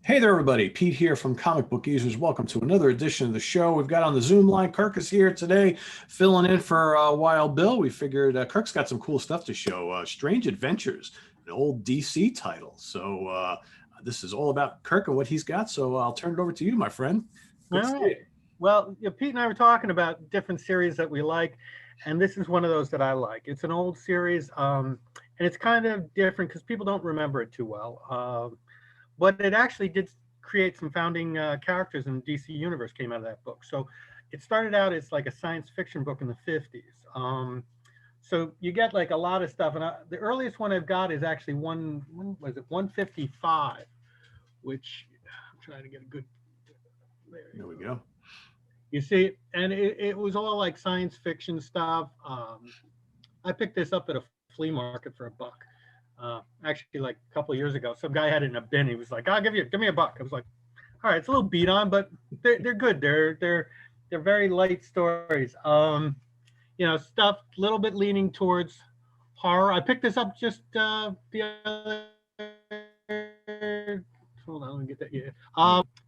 Hey there, everybody. Pete here from Comic Book Users. Welcome to another edition of the show. We've got on the Zoom line, Kirk is here today, filling in for Wild Bill. We figured Kirk's got some cool stuff to show. Strange Adventures, an old DC title. So this is all about Kirk and what he's got. So I'll turn it over to you, my friend. All right. Well, Pete and I were talking about different series that we like, and this is one of those that I like. It's an old series, and it's kind of different because people don't remember it too well. But it actually did create some founding characters in the DC universe came out of that book. So it started out as like a science fiction book in the 50s. So you get like a lot of stuff. And the earliest one I've got is actually when was it, 155, which I'm trying to get a good, There we go. you see, and it was all like science fiction stuff. I picked this up at a flea market for $1. Actually, like a couple of years ago, some guy had it in a bin. He was like, "I'll give me $1." I was like, "All right, it's a little beat on, but they're good. They're very light stories. Stuff a little bit leaning towards horror. I picked this up just the other. Hold on, let me get that. Yeah.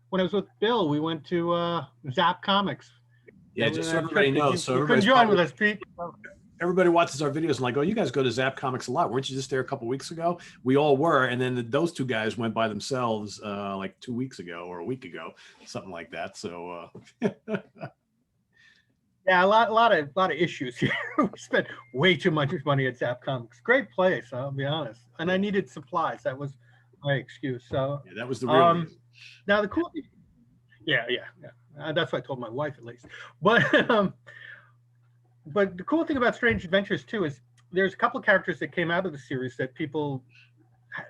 When I was with Bill, we went to Zap Comics. Yeah, just so everybody knows. So you couldn't join with us, Pete. Everybody watches our videos and like, oh, you guys go to Zap Comics a lot. Weren't you just there a couple weeks ago? We all were. And then those two guys went by themselves like 2 weeks ago or a week ago, something like that. So yeah, a lot of issues here. We spent way too much money at Zap Comics. Great place, I'll be honest. And I needed supplies. That was my excuse. So yeah, that was the real reason. Now the cool thing, yeah. That's what I told my wife at least. But the cool thing about Strange Adventures too is there's a couple of characters that came out of the series that people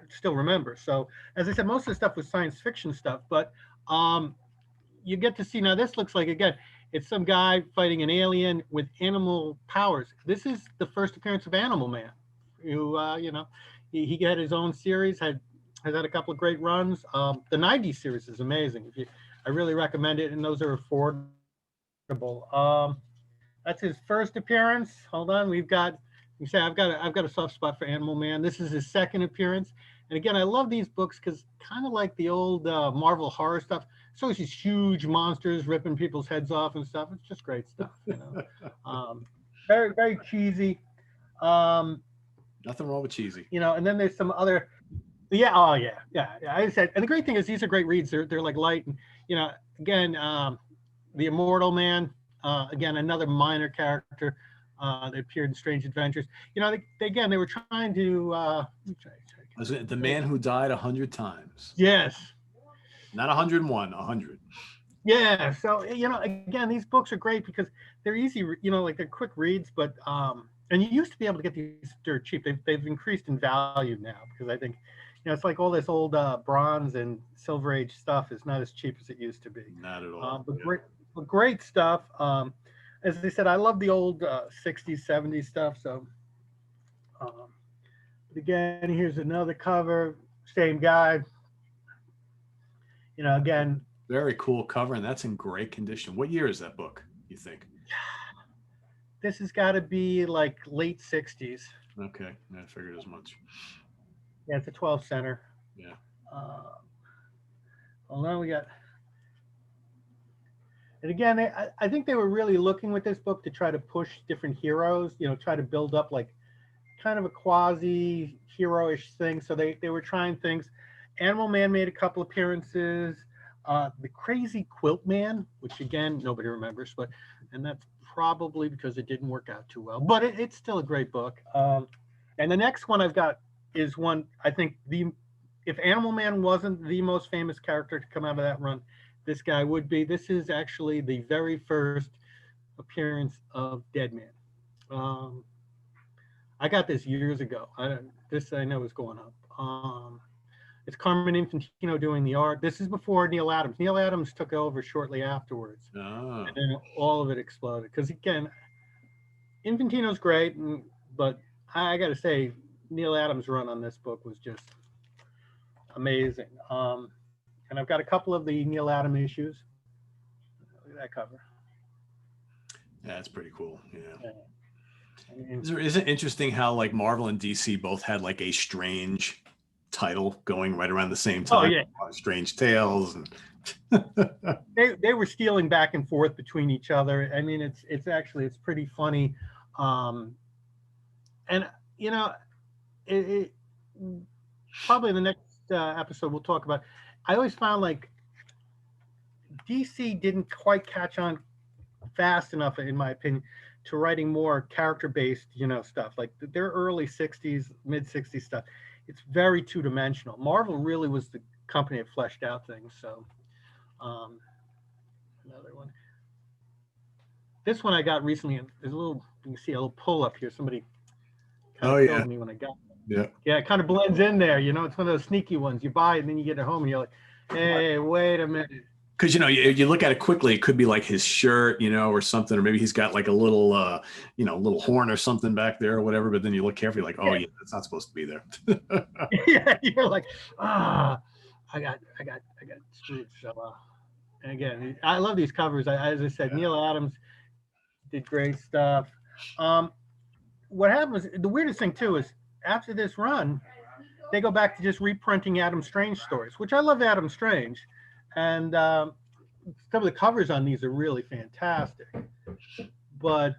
still remember. So as I said, most of the stuff was science fiction stuff, but you get to see, now this looks like, again, it's some guy fighting an alien with animal powers. This is the first appearance of Animal Man, who, he had his own series, has had a couple of great runs. The 90s series is amazing. I really recommend it, and those are affordable. That's his first appearance. Hold on, I've got a soft spot for Animal Man. This is his second appearance. And again, I love these books because kind of like the old Marvel horror stuff. It's always these huge monsters ripping people's heads off and stuff. It's just great stuff, Very, very cheesy. Nothing wrong with cheesy. And then there's some other, yeah. Oh yeah. I said, and the great thing is these are great reads. They're like light, and again, the Immortal Man. Again, another minor character that appeared in Strange Adventures. They were trying to. Was it the man who died 100 times? Yes. Not 101, 100. Yeah. So again, these books are great because they're easy. Like they're quick reads, but and you used to be able to get these dirt cheap. They've increased in value now because I think it's like all this old bronze and silver age stuff is not as cheap as it used to be. Not at all. Great stuff. As I said, I love the old 60s, 70s stuff. So, again, here's another cover, same guy. Again. Very cool cover, and that's in great condition. What year is that book, you think? This has got to be like late 60s. Okay, I figured as much. Yeah, it's a 12 center. Yeah. Hold on, we got. And again, I think they were really looking with this book to try to push different heroes, try to build up like kind of a quasi heroish thing. So they were trying things. Animal Man made a couple appearances. The Crazy Quilt Man, which again, nobody remembers, and that's probably because it didn't work out too well, but it's still a great book. And the next one I've got is one, I think if Animal Man wasn't the most famous character to come out of that run, this guy would be. This is actually the very first appearance of Dead Man. I got this years ago. I know is going up. It's Carmen Infantino doing the art. This is before Neil Adams. Neil Adams took over shortly afterwards. Oh. And then all of it exploded. Because again, Infantino's great, but I got to say, Neil Adams' run on this book was just amazing. And I've got a couple of the Neil Adams issues. Look at that cover. Yeah, that's pretty cool. Yeah. I mean, Isn't it interesting how like Marvel and DC both had like a strange title going right around the same Oh time. yeah, Strange Tales. And they were stealing back and forth between each other. I mean, it's pretty funny, and you know, it probably in the next episode we'll talk about. I always found like DC didn't quite catch on fast enough, in my opinion, to writing more character-based, stuff. Like their early '60s, mid '60s stuff, it's very two-dimensional. Marvel really was the company that fleshed out things. So, another one. This one I got recently. There's a little. You can see a little pull up here. Somebody kind of killed me when I got it. Yeah, it kind of blends in there. It's one of those sneaky ones. You buy it and then you get it home and you're like, hey, wait a minute. Because you look at it quickly, it could be like his shirt, or something, or maybe he's got like a little, little horn or something back there or whatever. But then you look carefully, like, oh yeah, that's not supposed to be there. Yeah, you're like, I got screwed. So, and again, I love these covers. As I said, Neil Adams did great stuff. What happens? The weirdest thing too is after this run, they go back to just reprinting Adam Strange stories, which I love Adam Strange. And some of the covers on these are really fantastic, but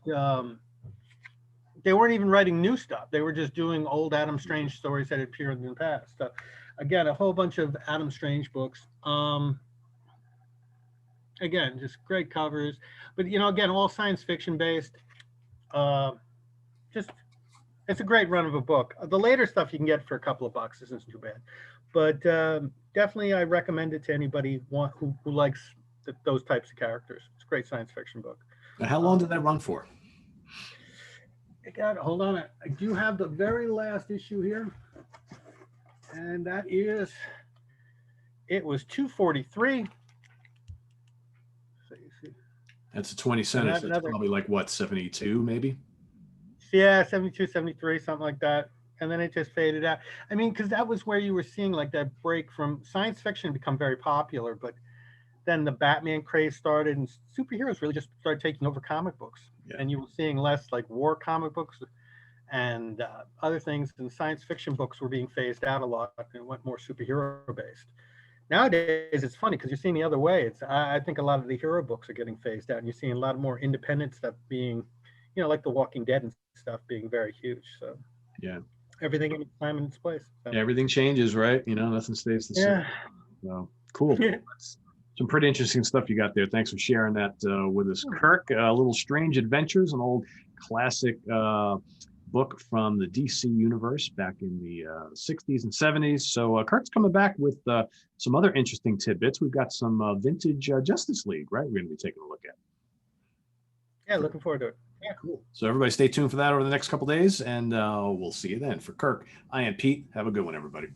they weren't even writing new stuff. They were just doing old Adam Strange stories that had appeared in the past. So, again, a whole bunch of Adam Strange books. Again, just great covers, but again, all science fiction based. Just it's a great run of a book. The later stuff you can get for a couple of bucks. This isn't too bad, but definitely I recommend it to anybody who likes those types of characters. It's a great science fiction book. Now, how long did that run for? Hold on. I do have the very last issue here, and it was 243. That's a 20 cents. That's probably like what, 72 maybe? Yeah, 72, 73, something like that. And then it just faded out. I mean, because that was where you were seeing like that break from science fiction become very popular, but then the Batman craze started and superheroes really just started taking over comic books. Yeah. And you were seeing less like war comic books and other things, and science fiction books were being phased out a lot and went more superhero based. Nowadays, it's funny because you're seeing the other way. I think a lot of the hero books are getting phased out, and you're seeing a lot more independent stuff being, like The Walking Dead and stuff being very huge. So yeah, everything in its time and its place. So. Yeah, everything changes, right? Nothing stays the same. So cool. Yeah. Some pretty interesting stuff you got there. Thanks for sharing that with us, Kirk. Little Strange Adventures, an old classic book from the DC universe back in the 60s and 70s. So Kirk's coming back with some other interesting tidbits. We've got some vintage Justice League, right? We're going to be taking a look at. Yeah, looking forward to it. Yeah, cool. So everybody stay tuned for that over the next couple of days, and we'll see you then. For Kirk, I am Pete. Have a good one, everybody.